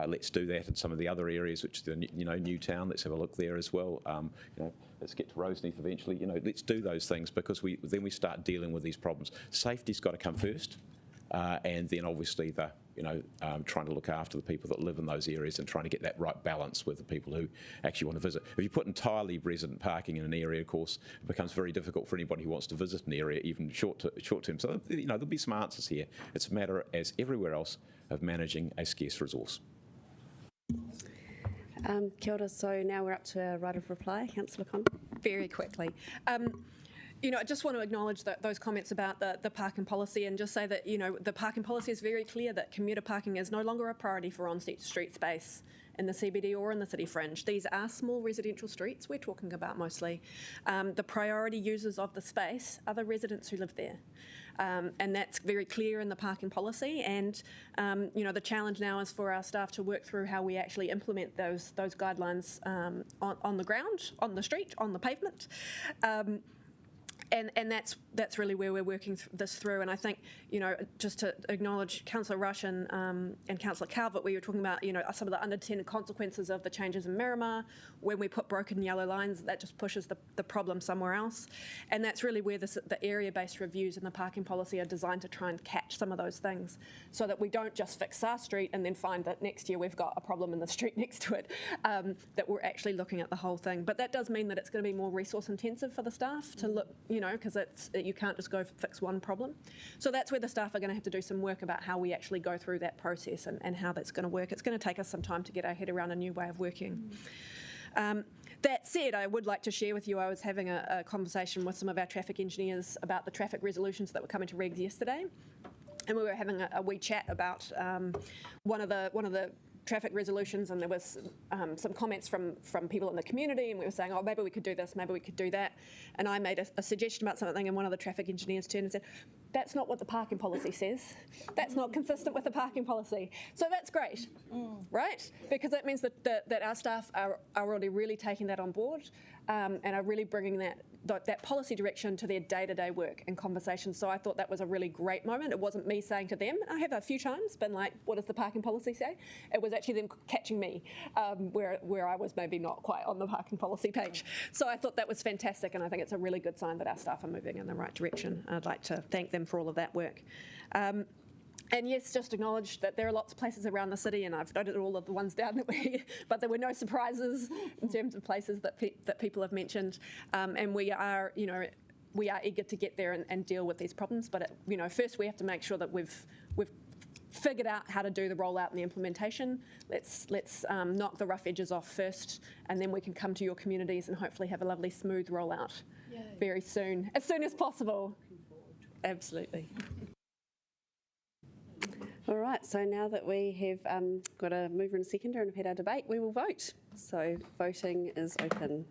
Let's do that in some of the other areas, which the Newtown. Let's have a look there as well. Let's get to Roseneath eventually. Let's do those things because then we start dealing with these problems. Safety's got to come first, and then obviously trying to look after the people that live in those areas and trying to get that right balance with the people who actually want to visit. If you put entirely resident parking in an area, of course, it becomes very difficult for anybody who wants to visit an area, even short term. So there'll be some answers here. It's a matter, as everywhere else, of managing a scarce resource. Kia ora, so now we're up to our right of reply. Councillor Con. Very quickly. I just want to acknowledge those comments about the parking policy and just say that, the parking policy is very clear that commuter parking is no longer a priority for on-street space in the CBD or in the city fringe. These are small residential streets we're talking about mostly. The priority users of the space are the residents who live there. And that's very clear in the parking policy. And, the challenge now is for our staff to work through how we actually implement those guidelines on the ground, on the street, on the pavement. And that's really where we're working this through. And I think, just to acknowledge Councillor Rush and Councillor Calvert, where you're talking about, some of the unintended consequences of the changes in Miramar. When we put broken yellow lines, that just pushes the problem somewhere else. And that's really where the area-based reviews and the parking policy are designed to try and catch some of those things, so that we don't just fix our street and then find that next year we've got a problem in the street next to it, that we're actually looking at the whole thing. But that does mean that it's going to be more resource intensive for the staff to look, because you can't just go fix one problem. So that's where the staff are going to have to do some work about how we actually go through that process and how that's going to work. It's going to take us some time to get our head around a new way of working. That said, I would like to share with you, I was having a conversation with some of our traffic engineers about the traffic resolutions that were coming to regs yesterday, and we were having a wee chat about one of the traffic resolutions, and there was some comments from people in the community, and we were saying, oh, maybe we could do this, maybe we could do that. And I made a suggestion about something, and one of the traffic engineers turned and said, that's not what the parking policy says. That's not consistent with the parking policy. So that's great, right? Because that means that our staff are already really taking that on board, and are really bringing that policy direction to their day-to-day work and conversations. So I thought that was a really great moment. It wasn't me saying to them, I have a few times been like, what does the parking policy say? It was actually them catching me where I was maybe not quite on the parking policy page. So I thought that was fantastic, and I think it's a really good sign that our staff are moving in the right direction. I'd like to thank them for all of that work. And yes, just acknowledge that there are lots of places around the city, and I've noted all of the ones down but there were no surprises in terms of places that people have mentioned. And we are, eager to get there and deal with these problems. But first we have to make sure that we've figured out how to do the rollout and the implementation. Let's knock the rough edges off first, and then we can come to your communities and hopefully have a lovely smooth rollout very soon, as soon as possible. Absolutely. All right, so now that we have got a mover and seconder and have had our debate, we will vote. So voting is open.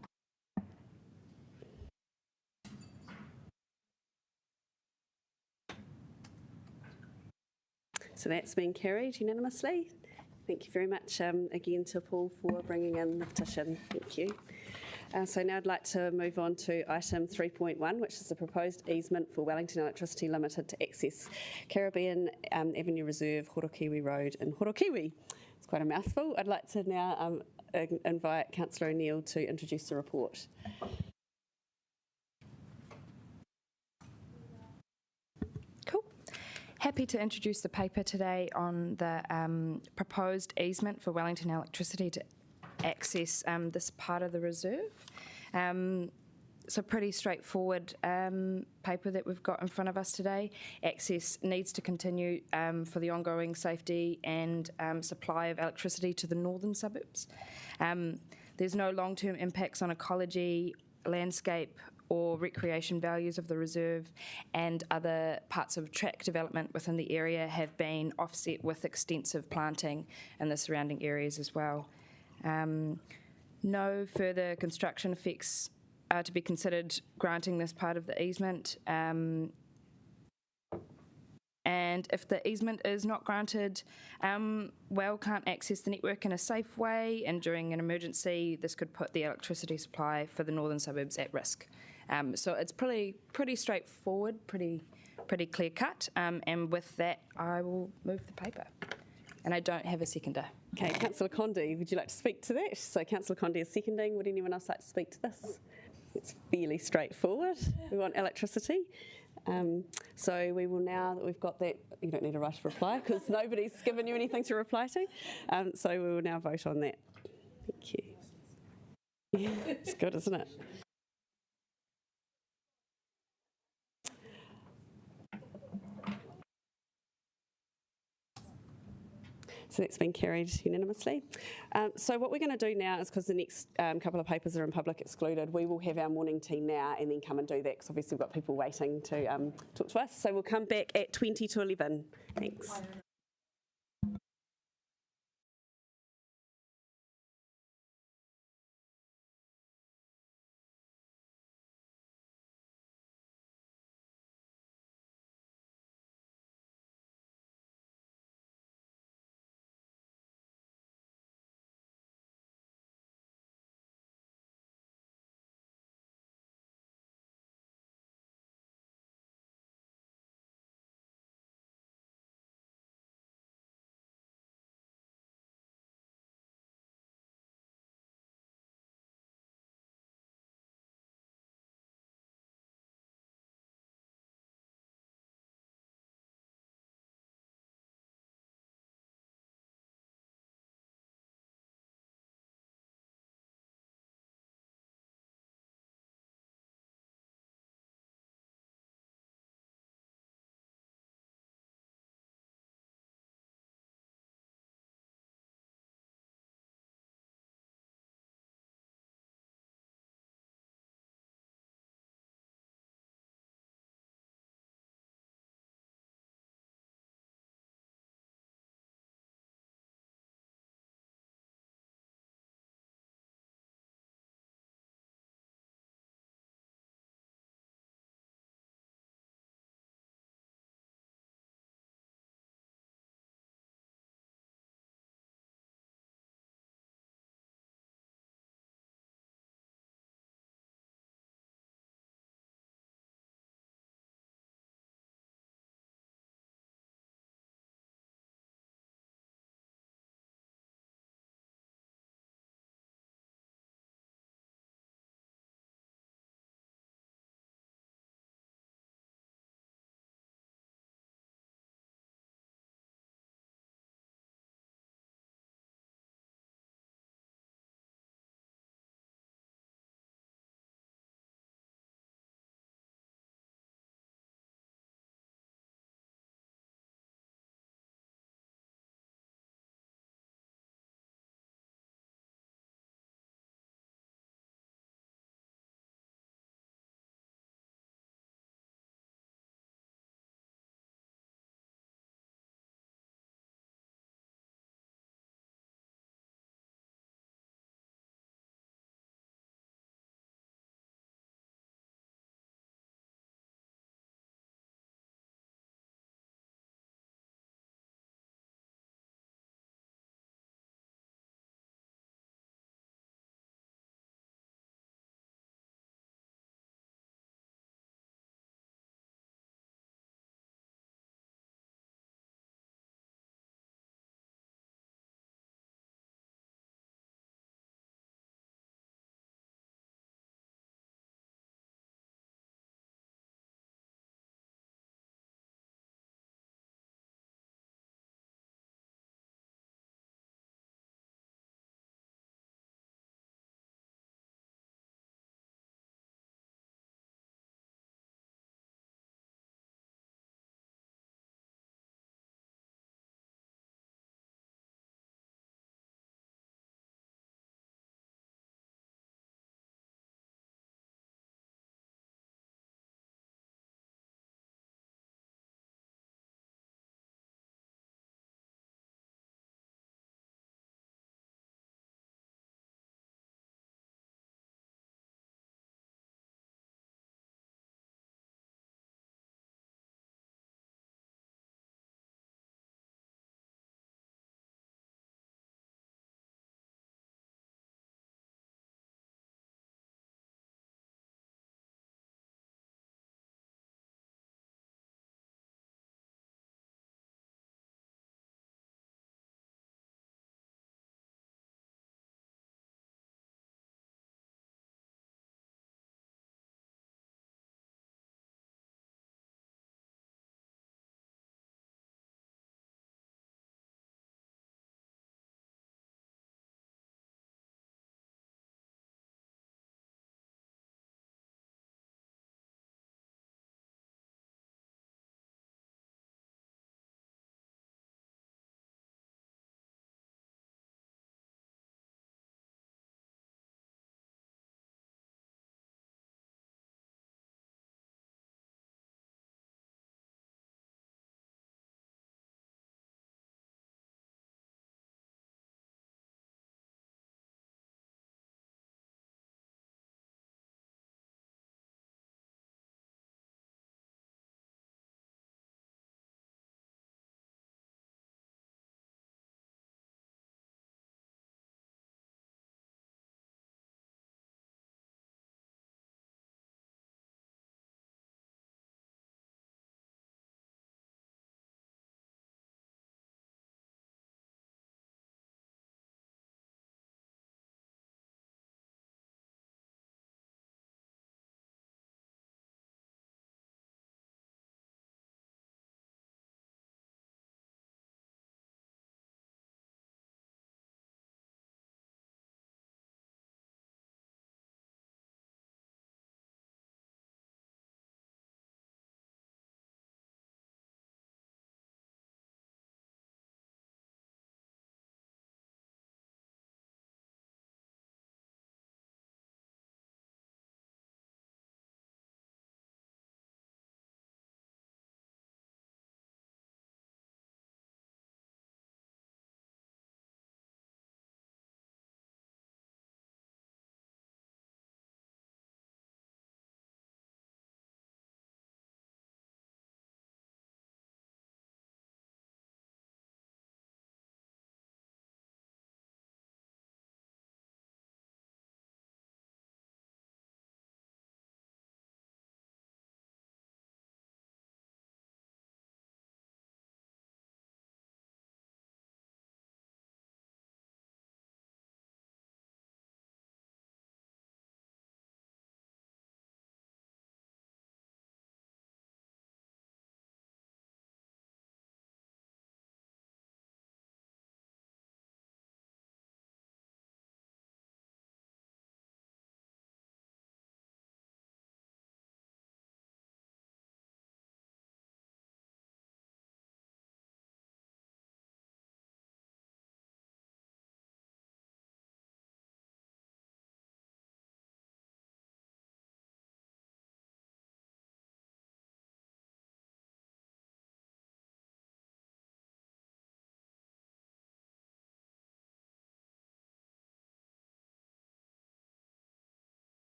So that's been carried unanimously. Thank you very much again to Paul for bringing in the petition. Thank you. So now I'd like to move on to item 3.1, which is the proposed easement for Wellington Electricity Limited to access Caribbean Avenue Reserve, Horokiwi Road in Horokiwi. It's quite a mouthful. I'd like to now invite Councillor O'Neill to introduce the report. Happy to introduce the paper today on the proposed easement for Wellington Electricity to access this part of the reserve. So pretty straightforward paper that we've got in front of us today. Access needs to continue for the ongoing safety and supply of electricity to the northern suburbs. There's no long-term impacts on ecology, landscape, or recreation values of the reserve, and other parts of track development within the area have been offset with extensive planting in the surrounding areas as well. No further construction effects are to be considered granting this part of the easement. And if the easement is not granted, WELL can't access the network in a safe way, and during an emergency, this could put the electricity supply for the northern suburbs at risk. So it's pretty straightforward, pretty clear cut. And with that, I will move the paper. And I don't have a seconder. Okay, Councillor Condi, would you like to speak to that? So Councillor Condi is seconding. Would anyone else like to speak to this? It's fairly straightforward. We want electricity. So we will now that we've got that, you don't need a right of reply because nobody's given you anything to reply to. So we will now vote on that. Thank you. Yeah, it's good, isn't it? So that's been carried unanimously. So what we're going to do now is, because the next couple of papers are in public excluded, we will have our morning tea now and then come and do that, because obviously we've got people waiting to talk to us. So we'll come back at 20 to 11. Thanks.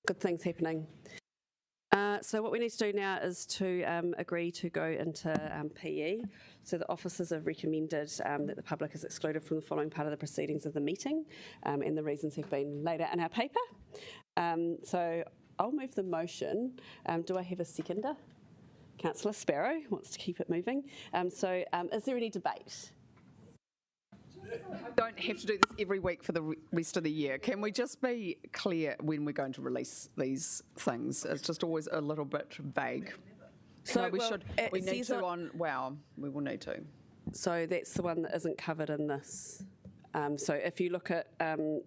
good things happening. So what we need to do now is to agree to go into PE. So the officers have recommended that the public is excluded from the following part of the proceedings of the meeting, and the reasons have been laid out in our paper. So I'll move the motion. Do I have a seconder? Councillor Sparrow wants to keep it moving. So is there any debate? I don't have to do this every week for the rest of the year. Can we just be clear when we're going to release these things? It's just always a little bit vague. So no, we well, should. We need to on. Wow, we will need to. So that's the one that isn't covered in this. So if you look at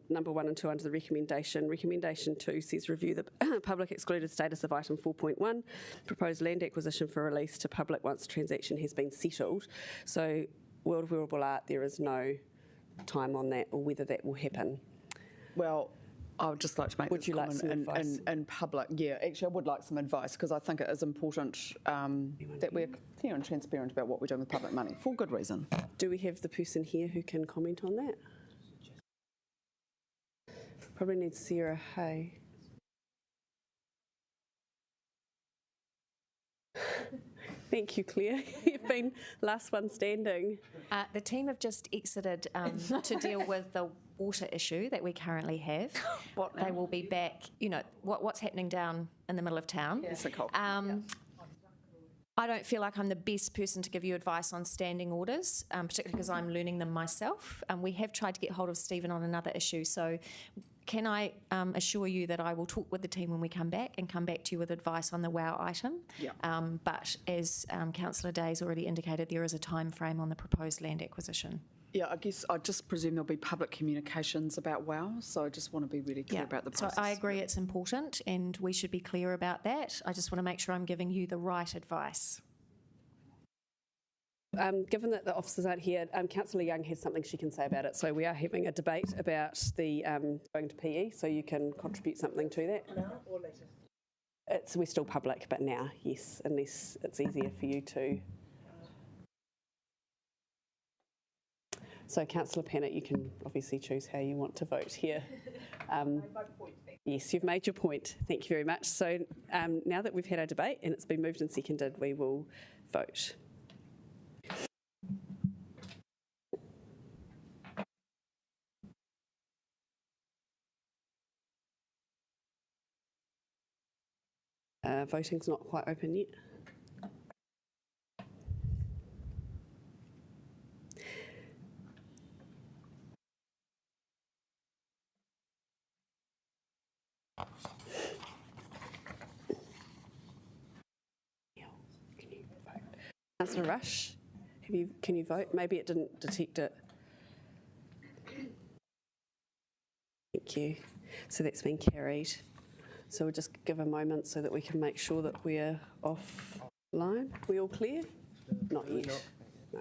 number 1 and 2 under the recommendation, recommendation 2 says review the public excluded status of item 4.1, proposed land acquisition for release to public once the transaction has been settled. So World of Wearable Art, there is no time on that or whether that will happen. Well, I would just like to make Would you like some advice? In public? Yeah, actually, I would like some advice because I think it is important that we're clear and transparent about what we're doing with public money for good reason. Do we have the person here who can comment on that? Probably needs Sarah Hay. Thank you, Claire. You've been last one standing. The team have just exited to deal with the water issue that we currently have. They will be back, you know, what's happening down in the middle of town. I don't feel like I'm the best person to give you advice on standing orders, particularly because I'm learning them myself. We have tried to get hold of Stephen on another issue, so can I assure you that I will talk with the team when we come back and come back to you with advice on the WOW item? Yeah. But as Councillor Day's already indicated, there is a time frame on the proposed land acquisition. Yeah, I guess I just presume there'll be public communications about WOW, so I just want to be really clear about the process. So I agree it's important and we should be clear about that. I just want to make sure I'm giving you the right advice. Given that the officers aren't here, Councillor Young has something she can say about it. So we are having a debate about the going to PE, so you can contribute something to that. Now or later? We're still public, but now, yes, unless it's easier for you to. So Councillor Pennant, you can obviously choose how you want to vote here. Yes, you've made your point. Thank you very much. So now that we've had our debate and it's been moved and seconded, we will vote. Voting's not quite open yet. Councillor Rush, can you vote? Maybe it didn't detect it. Thank you. So that's been carried. So we'll just give a moment so that we can make sure that we're offline. We all clear? Not yet. No.